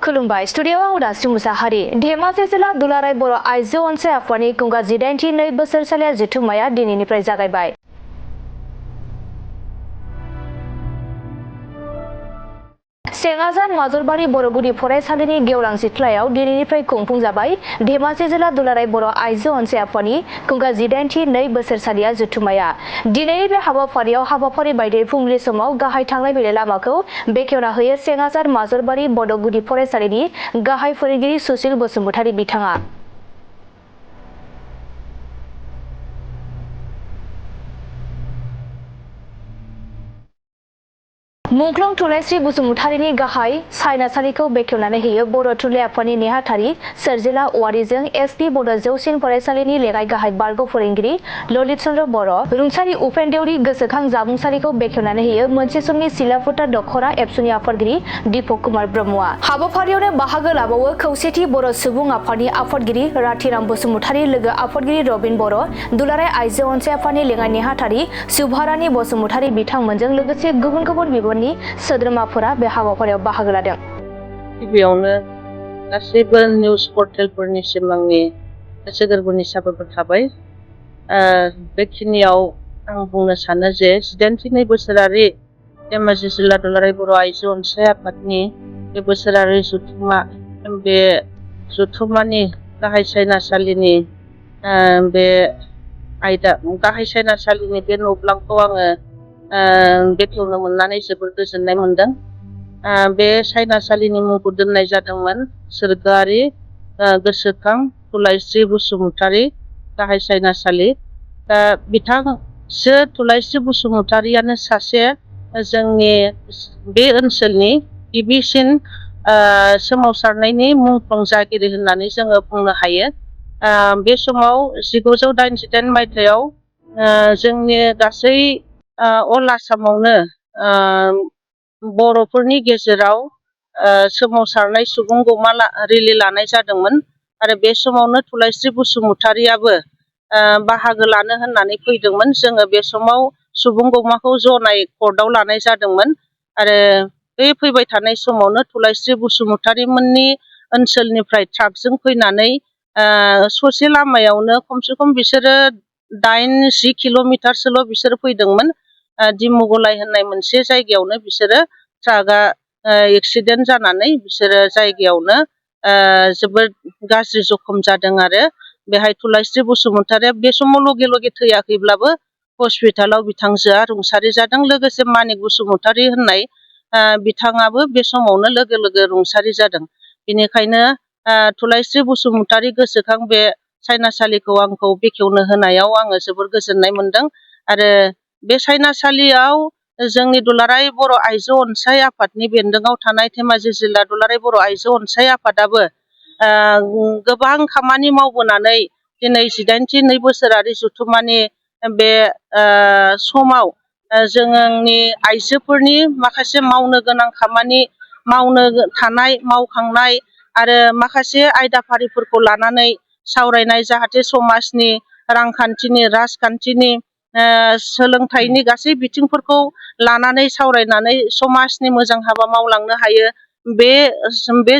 खुलुमबाय स्टुडिअ आं उदास्रि मुसाहारि धेमाजि जिल्ला दुलाराय बर' आइजो अनसाय आफादनि कुंगा 18 बोसोरसालिया जथुम्माया दिनैनिफ्राय जागायबाय। सेंगाजार माजलबारि बर' गुदि फरायसालिनि गेवलां सिथ्लायाव दिनैनिफ्राय खुंफुंजाबाय धेमाजि जिल्ला दुलाराय बर' आइजो अनसाय आफादनि कुंगा 18 बोसोरसालिया जथुम्माया। दिनैनि बे हाबाफारियाव हाबाफारि बायदियै फुंबिलि समाव गाहाय थांलाय फैलाय लामाखौ बेखेवना होयो सेंगाजार माजलबारि बर' गुदि फरायसालिनि गाहाय फोरोंगिरि सुसिल बसुमतारी बिथाङा। मुंख्लं थुनलाइस्रि बसुमतारीनि गाहाय सायनासालिखौ बेखेवनानै होयो बर' थुनलाइ आफादनि नेहाथारि सोरजिला औवारिजों एसपि बड' जौसिन फरायसालिनि लेङाइ गाहाय बारग' फोरोंगिरि ललित चन्द्र बर'। रुंसारि उपेन देउरि गोसोखां जामुंसालिखौ बेखेवनानै होयो मोनसे समनि सिलाफोथार दख'रा एबसुनि आफादगिरि दीपक कुमार ब्रह्मआ। हाबाफारियावनो बाहागो लाबावो खौसेथि बर' सुबुं आफादनि आफादगिरि राथिराम बसुमतारी, लोगो आफादगिरि रबिन बर', दुलाराय आइजो अनसाय आफादनि लेङाइ नेहाथारि सुभारानी बसुमतारी बिथांमोनजों लोगोसे गुबुन गुबुन बिबाननि सोद्रोमाफोरा बे हाबाफारियाव बाहागो लादों। गिबियावनो गासैबो निउज पर्टेलफोरनिसिम आंनि गोसो गोरबोनि साबायखर थाबाय। बेखिनियाव आं बुंनो सानो जे 18 बोसोरारि धेमाजि जिल्ला दुलाराय बर' आइजो अनसाय आफादनि बे बोसोरारि जथुम्मा, बे जथुम्मानि गाहाय सायनासालिनि बे आयदा गाहाय सायनासालिनि बे न'ब्लांखौ आङो बेखेवनो मोननानै जोबोर गोजोननाय मोनदों। बे सायनासालिनि मुंखौ दोननाय जादोंमोन सोरगोआरि गोसोखां थुनलाइस्रि बसुमतारी गाहाय सायनासालि। दा बिथांसो थुनलाइस्रि बसुमतारीयानो सासे जोंनि बे ओनसोलनि गिबिसिन सोमावसारनायनि मुंख्लं जागिरि होननानै जोङो बुंनो हायो। बे समाव 1988 मायथाइयाव जोंनि गासै अल आसामावनो बर'फोरनि गेजेराव सोमावसारनाय सुबुं गौमा रेलि लानाय जादोंमोन आरो बे समावनो थुनलाइस्रि बसुमतारीयाबो बाहागो लानो होननानै फैदोंमोन। जोङो बे समाव सुबुं गौमाखौ जनाय कर्टआव लानाय जादोंमोन आरो बे फैबाय थानाय समावनो थुनलाइस्रि बसुमतारीमोननि ओनसोलनिफ्राय ट्राकजों फैनानै ससे लामायावनो खमसे खम बिसोरो 8-10 किल'मिटारसोल' बिसोरो फैदोंमोन। दिमुगलाय होननाय मोनसे जायगायावनो बिसोरो ट्राकआ एक्सिडेन्ट जानानै बिसोरो जायगायावनो जोबोद गाज्रि जखम जादों आरो बेहाय थुनलाइस्रि बसुमतारीया बे समाव लगे लगे थैयाखैब्लाबो हस्पिटालाव बिथांजोआ रुंसारि जादों। लोगोसे मानिक बसुमतारी होननाय बिथाङाबो बे समावनो लोगो लोगो रुंसारि जादों। बेनिखायनो थुनलाइस्रि बसुमतारी गोसोखां बे सायनासालिखौ आंखौ बेखेवनो होनायाव आङो जोबोर गोजोननाय मोनदों आरो बे सायनासालियाव जोंनि दुलाराय बर' आइजो अनसाय आफादनि बेन्दोङाव थानाय धेमाजि जिल्ला दुलाराय बर' आइजो अनसाय आफादाबो गोबां खामानि मावबोनानै दिनै 18 बोसोरारि जथुम्मानि बे समाव जोंनि आइजोफोरनि माखासे मावनो गोनां खामानि, मावनो थानाय मावखांनाय आरो माखासे आयदाफारिफोरखौ लानानै सावरायनाय, जाहाथे समाजनि रांखान्थिनि, राजखान्थिनि, सोलोंथाइनि गासै बिथिंफोरखौ लानानै सावरायनानै समाजनि मोजां हाबा मावलांनो हायो। बे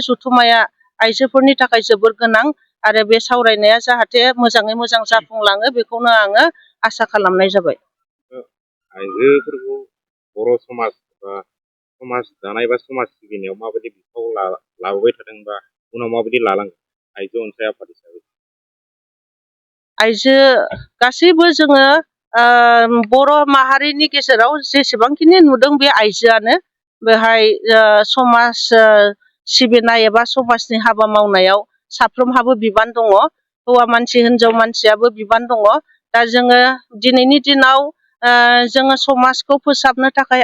जथुम्माया आइजोफोरनि थाखाय जोबोर गोनां आरो बे सावरायनाया जाहाथे मोजाङै मोजां जाफुंलाङो बेखौनो आङो आसा खालामनाय जाबाय। आइजोफोरखौ बर' समाज बा समाज दानाय बा समाज सिबिनायाव माबायदि बिफाव लाबोबाय थादों बा उनाव माबायदि लालांगोन आइजो अनसाय आफाद हिसाबै? आइजो गासैबो जोङो बर' माहारिनि गेजेराव जेसेबांखिनि नुदों बे आइजोआनो बेहाय समाज सिबिनाय एबा समाजनि हाबा मावनायाव साफ्रोमहाबो बिबान दङ। हौवा मानसि हिनजाव मानसियाबो बिबान दङ। दा जोङो दिनैनि दिनाव जोङो समाजखौ फोसाबनो थाखाय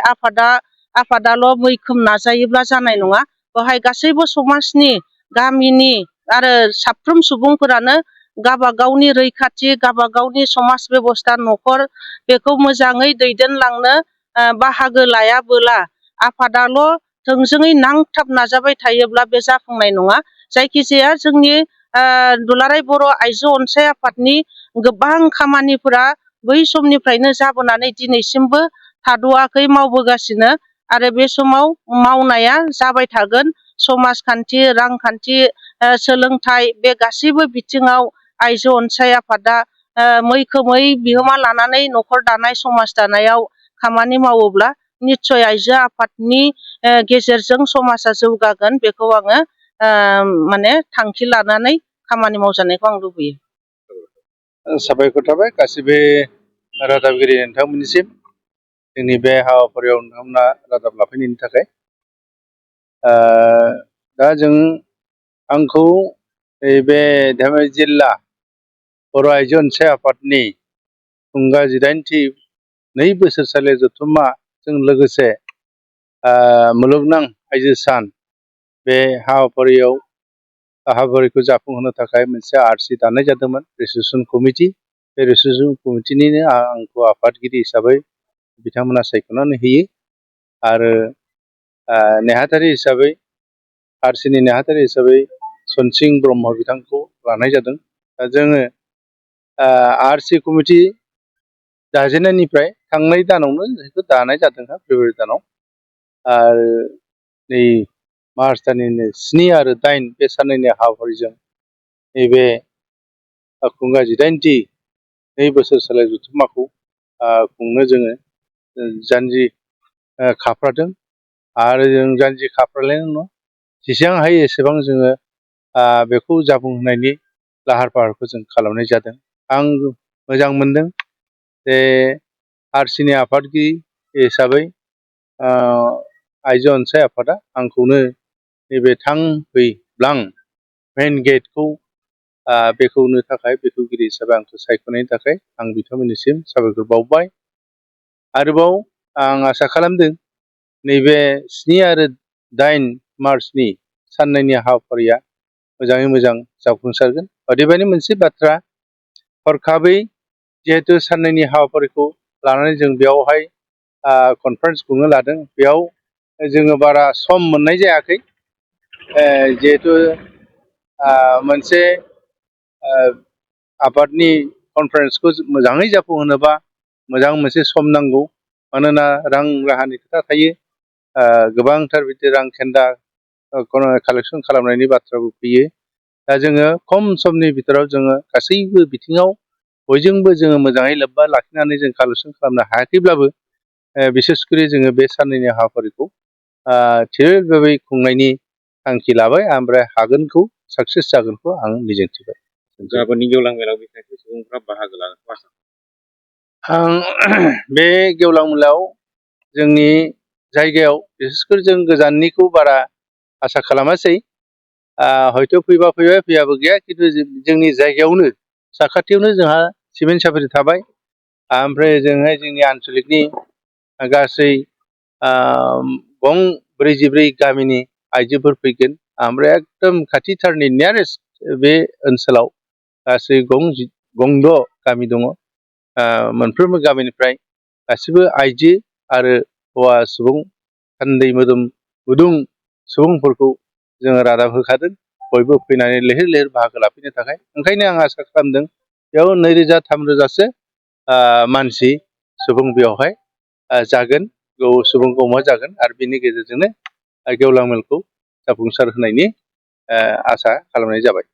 आफादाल' मैखोम नाजायोब्ला जानाय नङा। बेवहाय गासैबो समाजनि, गामिनि आरो साफ्रोम सुबुंफोरानो गावबागावनि रैखाथि, गावबागावनि समाज बेबस्था, न'खर बेखौ मोजाङै दैदेनलांनो बाहागो लायाबोला, आफादाल' थोंजोङै नांथाब नाजाबाय थायोब्ला बे जाफुंनाय नङा। जायखिजाया जोंनि दुलाराय बर' आइजो अनसाय आफादनि गोबां खामानिफोरा बै समनिफ्रायनो जाबोनानै दिनैसिमबो थाद'आखै, मावबोगासिनो आरो बे समाव मावनाया जाबाय थागोन। समाजखान्थि रांखान्थि सोलोंथाइ बे गासैबो बिथिङाव आइजो अनसाय आफादा मैखोमै बिहोमा लानानै न'खर दानाय समाज दानायाव खामानि मावोब्ला निस्सय आइजो आफादनि गेजेरजों समाजा जौगागोन बेखौ आङो माने थांखि लानानै खामानि मावजानायखौ आं लुबैयो। साबायखर थाबाय गासिबो रादाबगिरि नोंथांमोननिसिम जोंनि बे हाबाफारियाव नोंथांमोना रादाब लाफैनायनि थाखाय। दा आंखौ बे धेमाजि जिल्ला बर' आइजो अनसाय आफादनि थुंगा 18थि 2 बोसोरसालि जथुम्माजों लोगोसे मुलुगनां आइजो सान बे हाबाफारिखौ जाफुंहोनो थाखाय मोनसे आरसि दानाय जादोंमोन रेजिस्ट्रेसन कमिटि। बे रेजिस्ट्रेसन कमिटिनिनो आंखौ आफादगिरि हिसाबै बिथांमोना सायख'नानै होयो आरो नेहाथारि हिसाबै आरसिनि नेहाथारि हिसाबै सनसिं ब्रह्म बिथांखौ लानाय जादों। दा जोङो आरसि कमिटि दाजेननायनिफ्राय थांनाय दानावनो बेखौ दानाय जादों फेब्रुवारि दानाव आरो नै मार्च दाननि 7 आरो 8 बे साननैनि हाबाफारिजों नैबे थुंगा 18थि 2 बोसोरसालि जथुम्माखौ खुंनो जोङो जानजि खाफ्रादों आरो जों जानजि खाफ्रालायनाय नङा जेसेबां हायो एसेबां जोङो बेखौ जाफुंहोनायनि लाहार फाहारखौ जों खालामनाय जादों। आं मोजां मोनदों जे आरसिनि आफादगिरि हिसाबै आइजो अनसाय आफादा आंखौनो नैबे थांब्लां मेन गेटखौ बेखेवनो थाखाय बेखेवगिरि हिसाबै आंखौ सायख'नायनि थाखाय आं बिथांमोननिसिम साबायखर बावबाय। आरोबाव आं आसा खालामदों नैबे 7 आरो 8 मार्चनि साननैनि हाबाफारिया मोजाङै मोजां जाफुंसारगोन। अदेबानि मोनसे बाथ्रा हरखाबै जिहेतु साननैनि हाबाफारिखौ लानानै जों बेयावहाय कनफारेन्स खुंनो लादों बेयाव जोङो बारा सम मोननाय जायाखै जिहेतु मोनसे आफादनि कनफारेन्सखौ मोजाङै जाफुंहोनोबा मोजां मोनसे सम नांगौ मानोना रां राहानि खोथा थायो गोबांथार बिदि रां खेन्दा कालेक्सन खालामनायनि बाथ्राबो फैयो। दा जोङो खम समनि भितराव जोङो गासैबो बिथिङाव बयजोंबो जोङो मोजाङै लोब्बा लाखिनानै जों कालेक्सन खालामनो हायाखैब्लाबो बिसेसकरि जोङो बे साननैनि हाबाफारिखौ थिरै खुंनायनि थांखि लाबाय ओमफ्राय हागोनखौ साक्सेस जागोनखौ आं मिजिंथिबाय। गाबोननि गेवलां मेलाव बेसेबांसो सुबुंफ्रा बाहागो लागोनखौ आसा आं बे गेवलां मेलाव जोंनि जायगायाव बिसेसकरि जों गोजाननिखौ बारा आसा खालामासै हयथ' फैबा फैबाय फैयाबो गैया खिन्थु जोंनि जायगायावनो साखाथियावनो जोंहा सिमेन्ट सापरि थाबाय ओमफ्राय ओजोंहाय जोंनि आन्सलिकनि गासै 44 गामिनि आइजोफोर फैगोन ओमफ्राय एकदम खाथिथारनि नियारेस्ट बे ओनसोलाव गासै 6 गामि दङ मोनफ्रोमबो गामिनिफ्राय गासिबो आइजो आरो हौवा सुबुं थान्दै मोदोम गुदुं सुबुंफोरखौ जोङो रादाब होखादों बयबो फैनानै लैहोर लैहोर बाहागो लाफैनो थाखाय। ओंखायनो आं आसा खालामदों बेयाव 2000-3000सो मानसि सुबुं बेयावहाय जागोन सुबुं गौमा जागोन आरो बिनि गेजेरजोंनो गेवलां मेलखौ जाफुंसार होनायनि आसा खालामनाय जाबाय।